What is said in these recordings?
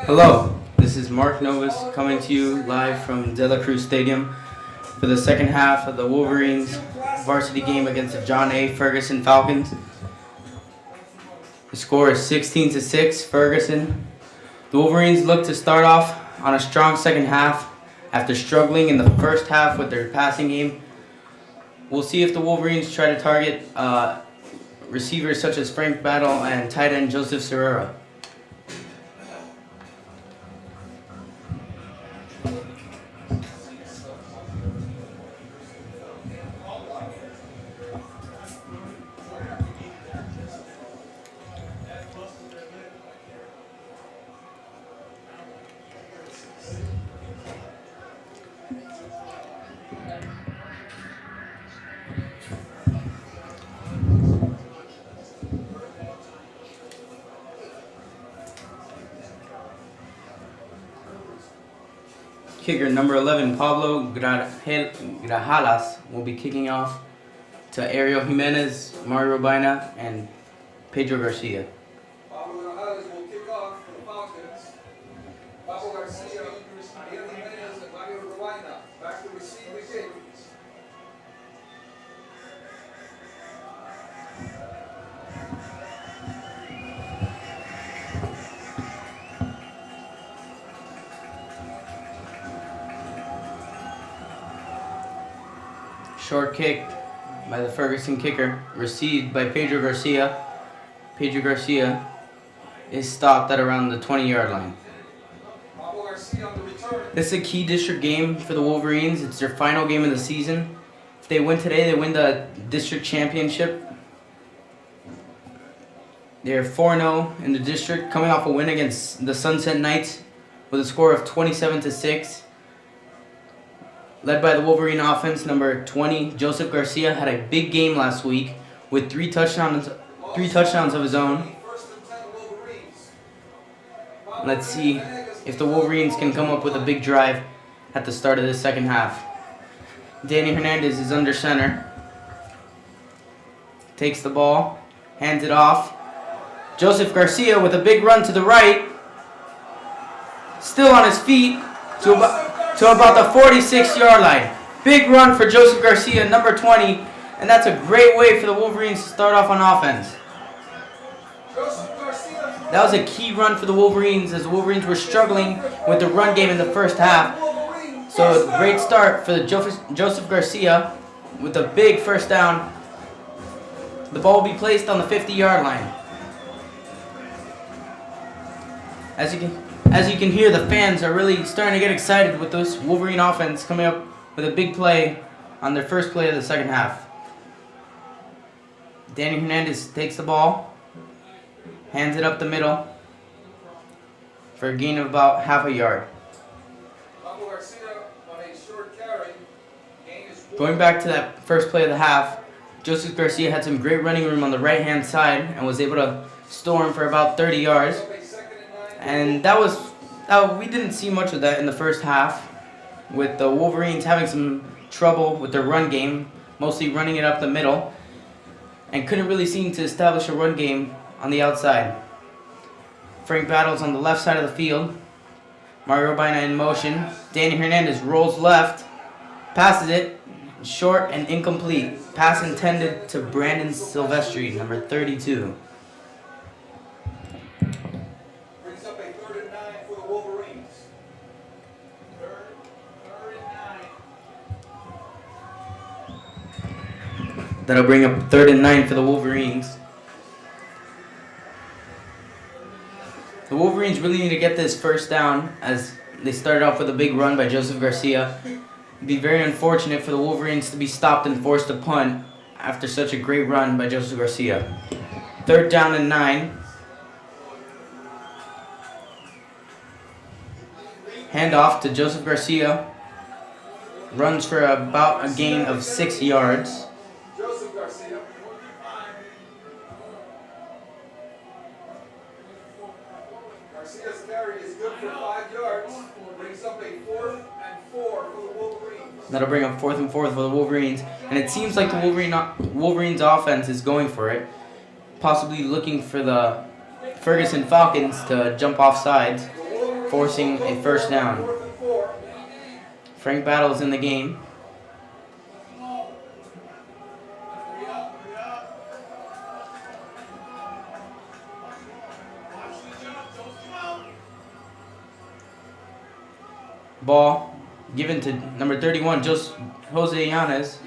Hello, this is Mark Novus coming to you live from De La Cruz Stadium for the second half of the Wolverines varsity game against the John A. Ferguson Falcons. The score is 16-6 Ferguson. The Wolverines look to start off on a strong second half after struggling in the first half with their passing game. We'll see if the Wolverines try to target receivers such as Frank Battle and tight end Joseph Serrera. Kicker number 11, Pablo Grajalas, will be kicking off to Ariel Jimenez, Mario Baina, and Pedro Garcia. Pablo Grajalas will kick off for the Falcons. Pablo Garcia, Ariel Jimenez, and Mario Baina back to receive the kick. Short kick by the Ferguson kicker, received by Pedro Garcia. Pedro Garcia is stopped at around the 20-yard line. Pablo Garcia on the return. This is a key district game for the Wolverines. It's their final game of the season. If they win today, they win the district championship. They're 4-0 in the district, coming off a win against the Sunset Knights with a score of 27-6. Led by the Wolverine offense, number 20, Joseph Garcia, had a big game last week with three touchdowns of his own. Let's see if the Wolverines can come up with a big drive at the start of the second half. Danny Hernandez is under center. Takes the ball, hands it off. Joseph Garcia with a big run to the right. Still on his feet to about the 46-yard line. Big run for Joseph Garcia, number 20, and that's a great way for the Wolverines to start off on offense. That was a key run for the Wolverines as the Wolverines were struggling with the run game in the first half. So a great start for the Joseph Garcia with a big first down. The ball will be placed on the 50-yard line. As you can hear, the fans are really starting to get excited with this Wolverine offense coming up with a big play on their first play of the second half. Danny Hernandez takes the ball, hands it up the middle for a gain of about half a yard. Going back to that first play of the half, Joseph Garcia had some great running room on the right-hand side and was able to storm for about 30 yards. And we didn't see much of that in the first half, with the Wolverines having some trouble with their run game, mostly running it up the middle, and couldn't really seem to establish a run game on the outside. Frank Battle's on the left side of the field. Mario Baina in motion. Danny Hernandez rolls left, passes it, short and incomplete. Pass intended to Brandon Silvestri, number 32. That'll bring up 3rd and 9 for the Wolverines. The Wolverines really need to get this first down as they started off with a big run by Joseph Garcia. It'd be very unfortunate for the Wolverines to be stopped and forced to punt after such a great run by Joseph Garcia. 3rd down and 9. Hand off to Joseph Garcia. Runs for about a gain of 6 yards. Garcia's carry is good for 5 yards. Brings up a 4th and 4 for the Wolverines. That'll bring up 4th and 4 for the Wolverines. And it seems like the Wolverines offense is going for it. Possibly looking for the Ferguson Falcons to jump off sides. The forcing a first down. 4th and 4. Frank Battle's in the game. Ball given to number 31, Jose Yanez,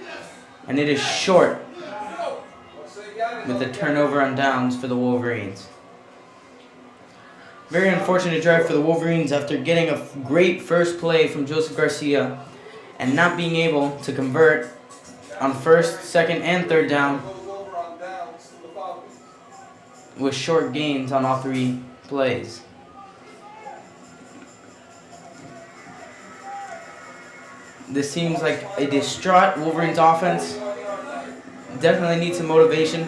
and it is short with a turnover on downs for the Wolverines. Very unfortunate drive for the Wolverines after getting a great first play from Joseph Garcia and not being able to convert on first, second, and third down with short gains on all three plays. This seems like a distraught Wolverines offense. Definitely needs some motivation,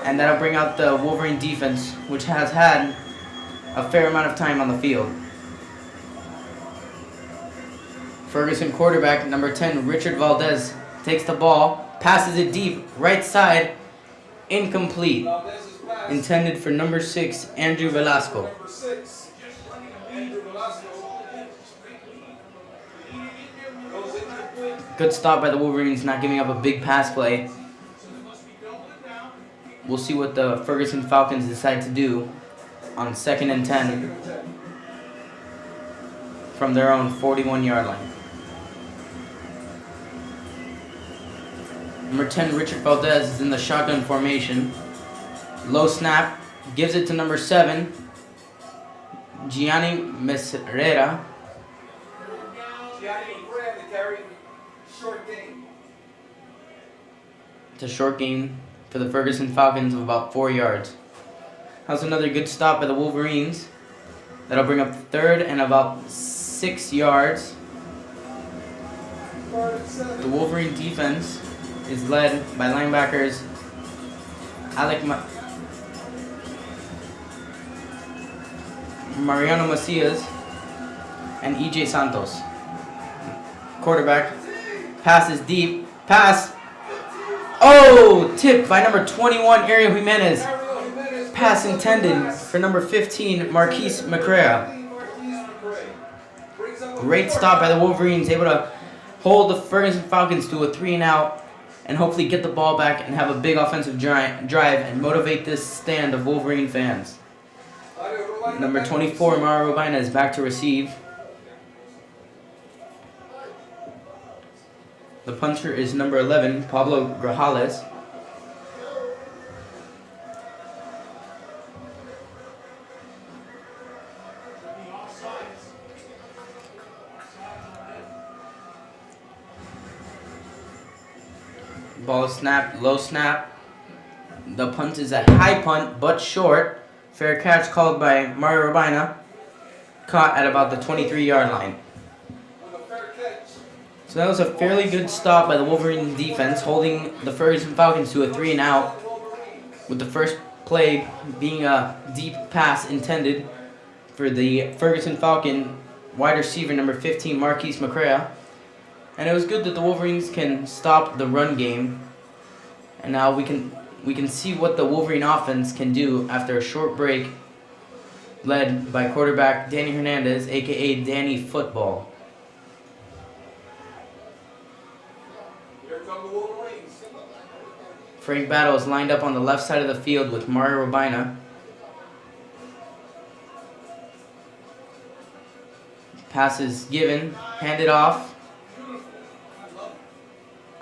and that'll bring out the Wolverine defense, which has had a fair amount of time on the field. Ferguson quarterback, number 10, Richard Valdez, takes the ball, passes it deep, right side, incomplete. Intended for number 6, Andrew Velasco. Good stop by the Wolverines, not giving up a big pass play. We'll see what the Ferguson Falcons decide to do on 2nd and 10 from their own 41-yard line. Number 10, Richard Valdez, is in the shotgun formation. Low snap, gives it to number 7, Gianni Mesrera. It's a short gain for the Ferguson Falcons of about 4 yards. That's another good stop by the Wolverines. That'll bring up 3rd and about 6 yards. The Wolverine defense is led by linebackers Mariano Macias and EJ Santos. Quarterback passes deep. Pass. Oh! Tipped by number 21, Ariel Jimenez. Pass intended for number 15, Marquise McCrea. Great stop by the Wolverines, able to hold the Ferguson Falcons to a 3-and-out and hopefully get the ball back and have a big offensive drive and motivate this stand of Wolverine fans. Number 24, Mario Robina, is back to receive. The punter is number 11, Pablo Grajales. Ball snap, low snap. The punt is a high punt, but short. Fair catch called by Mario Robina. Caught at about the 23-yard line. So that was a fairly good stop by the Wolverine defense, holding the Ferguson Falcons to a 3-and-out, with the first play being a deep pass intended for the Ferguson Falcon wide receiver number 15, Marquise McCrea. And it was good that the Wolverines can stop the run game. And now we can see what the Wolverine offense can do after a short break, led by quarterback Danny Hernandez, aka Danny Football. Frank Battle is lined up on the left side of the field with Mario Robina. Pass is given, handed off,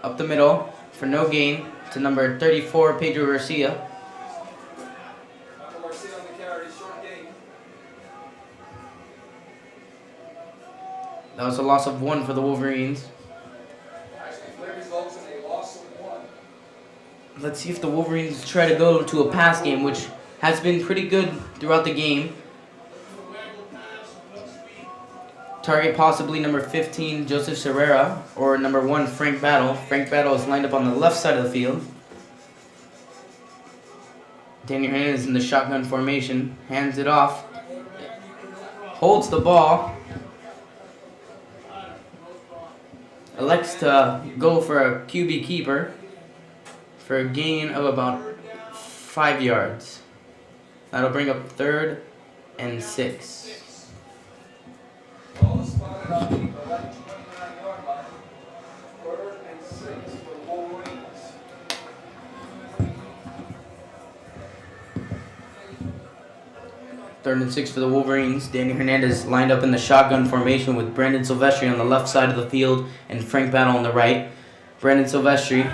up the middle for no gain to number 34, Pedro Garcia. That was a loss of 1 for the Wolverines. Let's see if the Wolverines try to go to a pass game, which has been pretty good throughout the game. Target possibly number 15, Joseph Serrera, or number 1, Frank Battle. Frank Battle is lined up on the left side of the field. Danny Hernandez is in the shotgun formation, hands it off, holds the ball, elects to go for a QB keeper for a gain of about 5 yards. That'll bring up 3rd and 6. Third and 6 for the Wolverines. Danny Hernandez lined up in the shotgun formation with Brandon Silvestri on the left side of the field and Frank Battle on the right. Brandon Silvestri,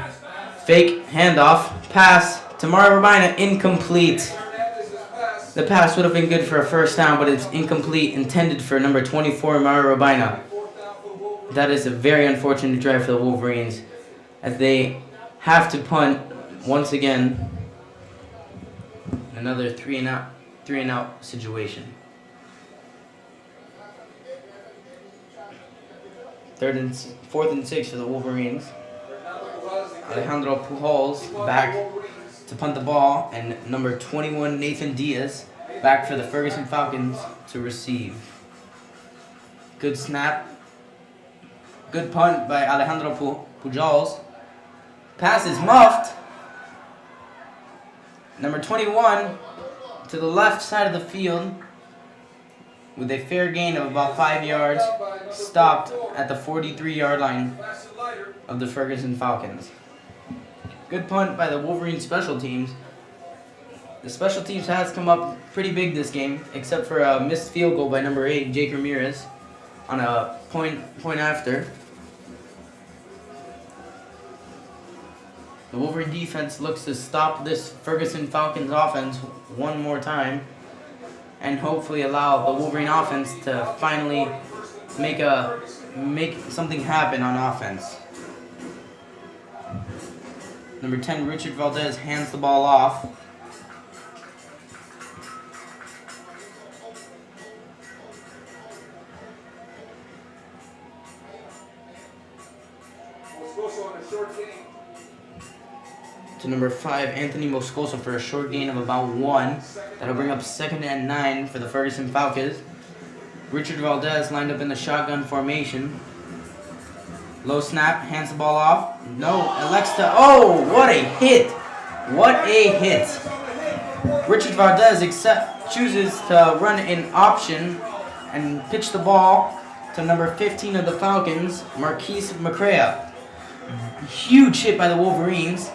fake handoff, pass to Mario Urbina, incomplete. The pass would have been good for a first down, but it's incomplete, intended for number 24, Mario Urbina. That is a very unfortunate drive for the Wolverines, as they have to punt once again. Another three and out situation. Fourth and 6 for the Wolverines. Alejandro Pujols back to punt the ball, and number 21 Nathan Diaz back for the Ferguson Falcons to receive. Good snap. Good punt by Alejandro Pujols. Pass is muffed. Number 21 to the left side of the field with a fair gain of about 5 yards, stopped at the 43-yard line of the Ferguson Falcons. Good punt by the Wolverine special teams. The special teams has come up pretty big this game, except for a missed field goal by number 8, Jake Ramirez, on a point after. The Wolverine defense looks to stop this Ferguson Falcons offense one more time and hopefully allow the Wolverine offense to finally make something happen on offense. Number 10, Richard Valdez hands the ball off. To number 5, Anthony Moscoso for a short gain of about 1. That'll bring up 2nd and 9 for the Ferguson Falcons. Richard Valdez lined up in the shotgun formation. Low snap, hands the ball off. No, elects to... Oh, what a hit! What a hit! Richard Valdez chooses to run an option and pitch the ball to number 15 of the Falcons, Marquise McCrea. Huge hit by the Wolverines,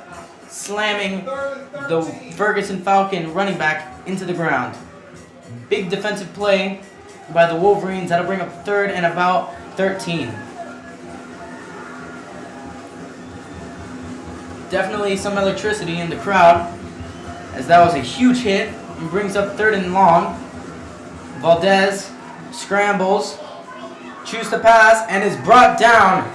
slamming the Ferguson Falcon running back into the ground. Big defensive play by the Wolverines. That'll bring up 3rd and about 13. Definitely some electricity in the crowd, as that was a huge hit and brings up 3rd and long. Valdez scrambles, chooses to pass, and is brought down.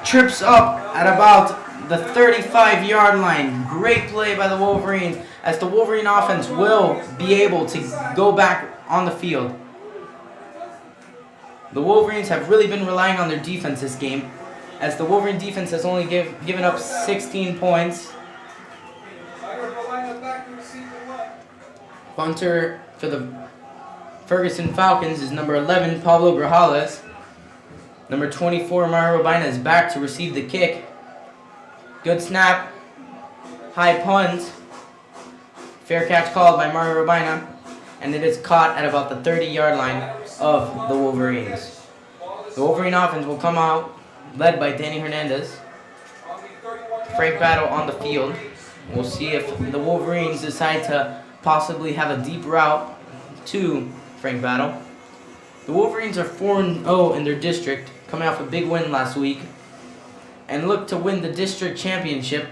Trips up at about the 35-yard line. Great play by the Wolverines, as the Wolverine offense will be able to go back on the field. The Wolverines have really been relying on their defense this game, as the Wolverine defense has only given up 16 points. Punter for the Ferguson Falcons is number 11, Pablo Grajales. Number 24, Mario Urbina is back to receive the kick. Good snap. High punt. Fair catch called by Mario Urbina, and it is caught at about the 30-yard line of the Wolverines. The Wolverine offense will come out, led by Danny Hernandez. Frank Battle on the field. We'll see if the Wolverines decide to possibly have a deep route to Frank Battle. The Wolverines are 4-0 in their district, coming off a big win last week, and look to win the district championship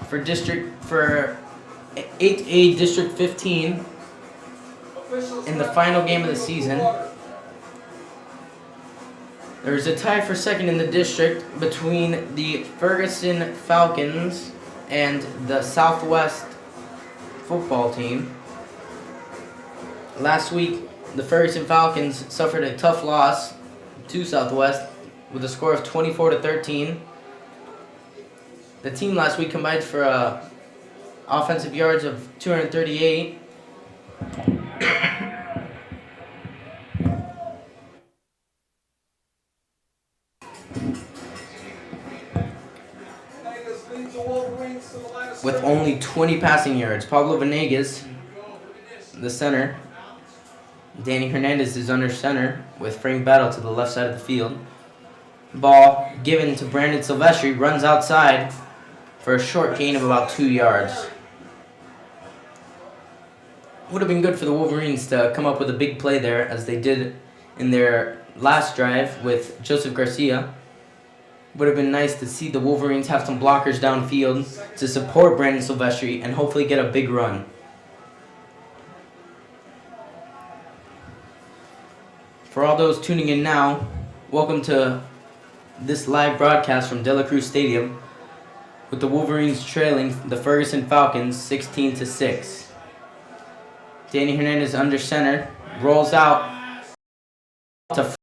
for 8A District 15 in the final game of the season. There's a tie for 2nd in the district between the Ferguson Falcons and the Southwest football team. Last week, the Ferguson Falcons suffered a tough loss to Southwest with a score of 24-13. The team last week combined for offensive yards of 238. With only 20 passing yards. Pablo Venegas, the center. Danny Hernandez is under center with Frank Battle to the left side of the field. Ball given to Brandon Silvestri, runs outside for a short gain of about 2 yards. would have been good for the Wolverines to come up with a big play there, as they did in their last drive with Joseph Garcia. Would have been nice to see the Wolverines have some blockers downfield to support Brandon Silvestri and hopefully get a big run. For all those tuning in now, welcome to this live broadcast from De La Cruz Stadium, with the Wolverines trailing the Ferguson Falcons 16-6. Danny Hernandez under center, rolls out to